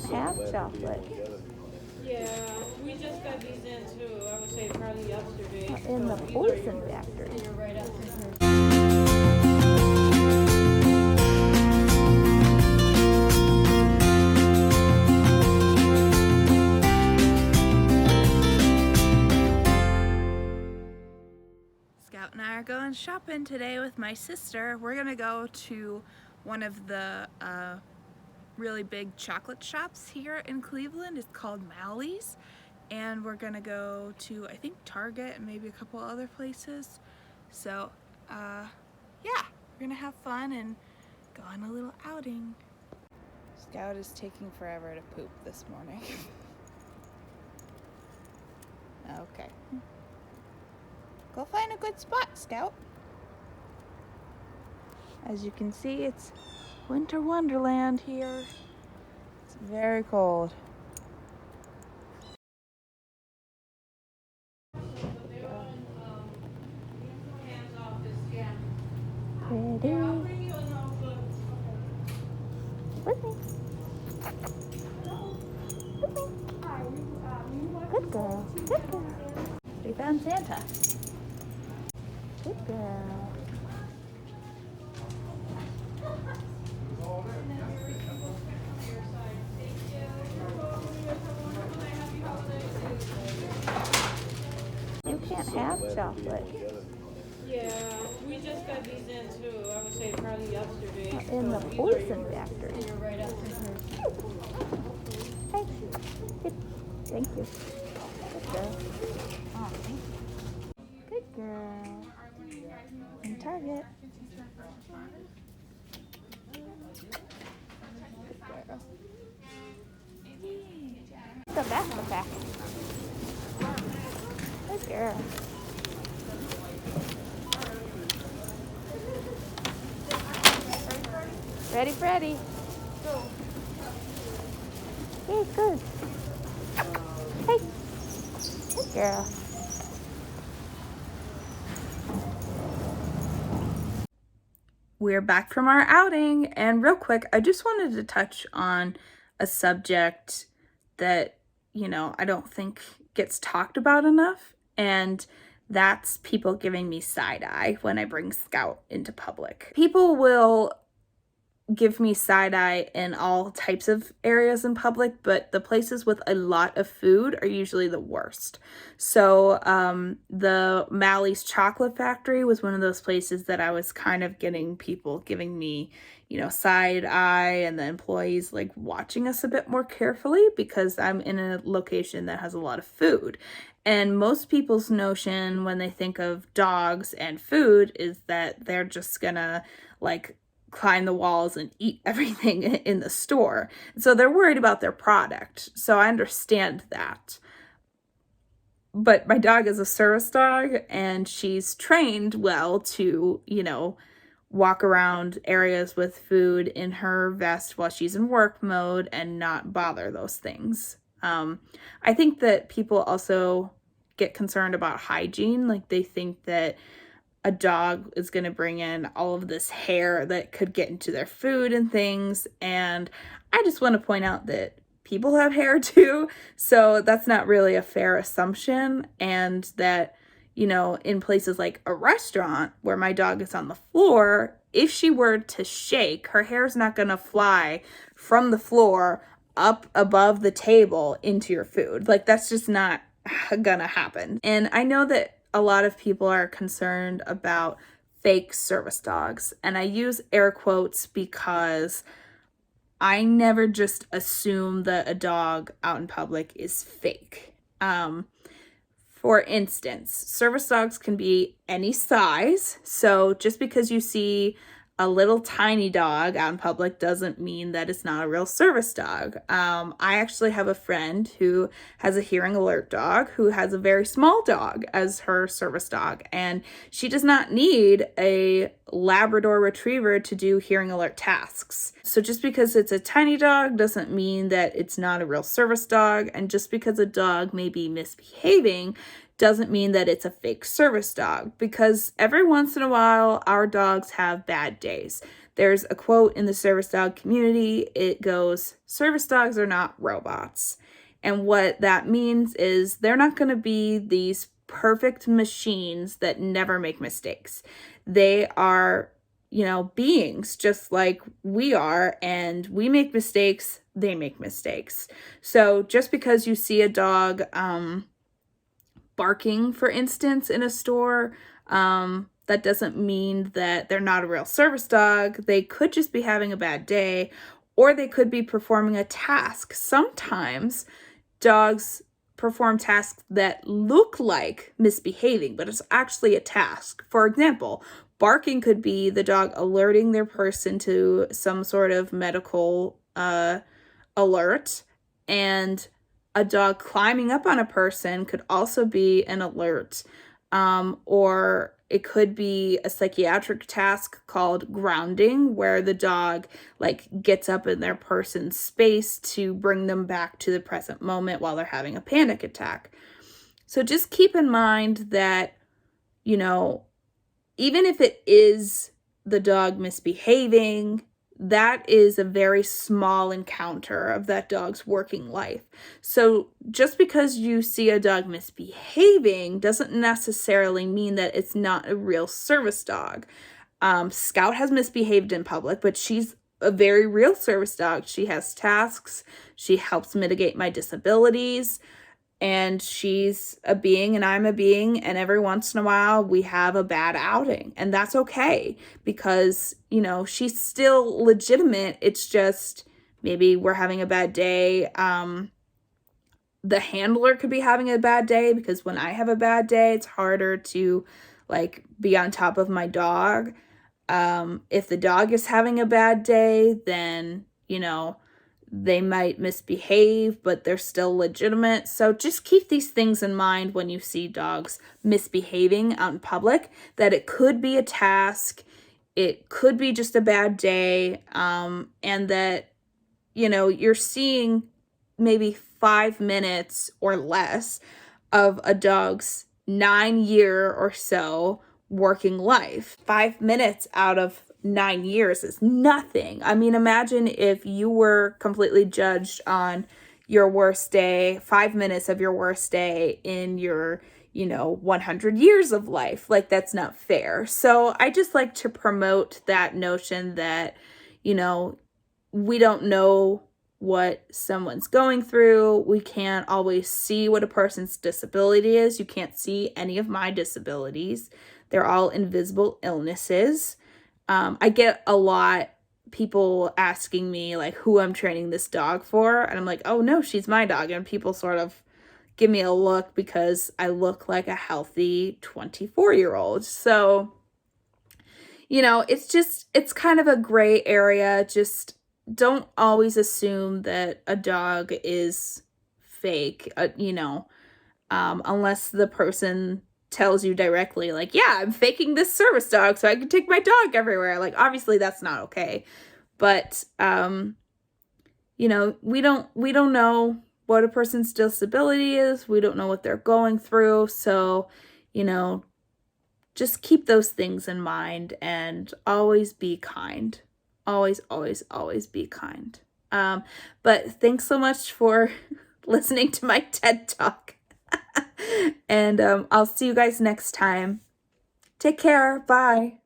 can't have chocolate. Yeah, we just got these in too. I would say probably yesterday. In the poison factory. You're right up here. Scout and I are going shopping today with my sister. We're gonna go to one of the really big chocolate shops here in Cleveland. It's called Malley's, and we're gonna go to, I think, Target and maybe a couple other places. So yeah, we're gonna have fun and go on a little outing. Scout is taking forever to poop this morning. Okay. Go find a good spot, Scout. As you can see, it's winter wonderland here. It's very cold. Ready? With me. With me. Good girl. Good girl. We found Santa. Good girl. You can't have chocolate. Yeah, we just got these in too. I would say probably yesterday. In the poison factory. You're right up here. Hey. Good. Thank you. Good girl. Oh, thank you. Good girl. In Target. Good girl. The backpack. Good girl. Ready, Freddy? Go. Hey, good. Hey. Good girl. We're back from our outing, and real quick, I just wanted to touch on a subject that, I don't think gets talked about enough, and that's people giving me side eye when I bring Scout into public. People will give me side eye in all types of areas in public, but the places with a lot of food are usually the worst. So the Malley's Chocolate Factory was one of those places that I was kind of getting people giving me, side eye, and the employees like watching us a bit more carefully because I'm in a location that has a lot of food. And most people's notion when they think of dogs and food is that they're just gonna like climb the walls and eat everything in the store. So they're worried about their product. So I understand that. But my dog is a service dog, and she's trained well to, walk around areas with food in her vest while she's in work mode and not bother those things. I think that people also get concerned about hygiene. Like they think that a dog is going to bring in all of this hair that could get into their food and things. And I just want to point out that people have hair too. So that's not really a fair assumption. And that, in places like a restaurant where my dog is on the floor, if she were to shake, her hair's not going to fly from the floor up above the table into your food. Like that's just not gonna happen. And I know that a lot of people are concerned about fake service dogs. And I use air quotes because I never just assume that a dog out in public is fake. For instance, service dogs can be any size. So just because you see a little tiny dog out in public doesn't mean that it's not a real service dog. I actually have a friend who has a hearing alert dog who has a very small dog as her service dog, and she does not need a Labrador Retriever to do hearing alert tasks. So just because it's a tiny dog doesn't mean that it's not a real service dog, and just because a dog may be misbehaving doesn't mean that it's a fake service dog, because every once in a while our dogs have bad days. There's a quote in the service dog community. It goes, "Service dogs are not robots." And what that means is they're not going to be these perfect machines that never make mistakes. They are, beings just like we are, and we make mistakes, they make mistakes. So just because you see a dog barking, for instance, in a store, that doesn't mean that they're not a real service dog. They could just be having a bad day, or they could be performing a task. Sometimes dogs perform tasks that look like misbehaving, but it's actually a task. For example, barking could be the dog alerting their person to some sort of medical alert, and a dog climbing up on a person could also be an alert. Or it could be a psychiatric task called grounding, where the dog gets up in their person's space to bring them back to the present moment while they're having a panic attack. So just keep in mind that, even if it is the dog misbehaving, that is a very small encounter of that dog's working life. So just because you see a dog misbehaving doesn't necessarily mean that it's not a real service dog. Scout has misbehaved in public, but she's a very real service dog. She has tasks. She helps mitigate my disabilities. And she's a being and I'm a being, and every once in a while we have a bad outing, and that's okay because, she's still legitimate. It's just maybe we're having a bad day. The handler could be having a bad day, because when I have a bad day, it's harder to be on top of my dog. If the dog is having a bad day, then, they might misbehave, but they're still legitimate. So just keep these things in mind when you see dogs misbehaving out in public, that it could be a task, it could be just a bad day, and that, you're seeing maybe 5 minutes or less of a dog's 9-year or so working life. 5 minutes out of 9 years is nothing. I mean, imagine if you were completely judged on your worst day, 5 minutes of your worst day in your, 100 years of life. That's not fair. So I just like to promote that notion that, we don't know what someone's going through. We can't always see what a person's disability is. You can't see any of my disabilities. They're all invisible illnesses. I get a lot people asking me who I'm training this dog for, and I'm like, oh no, she's my dog. And people sort of give me a look because I look like a healthy 24-year-old. So, it's kind of a gray area. Just don't always assume that a dog is fake, unless the person tells you directly, yeah, I'm faking this service dog so I can take my dog everywhere. Obviously that's not okay. But, we don't know what a person's disability is. We don't know what they're going through. So, just keep those things in mind and always be kind. Always, always, always be kind. But thanks so much for listening to my TED Talk. And I'll see you guys next time. Take care. Bye.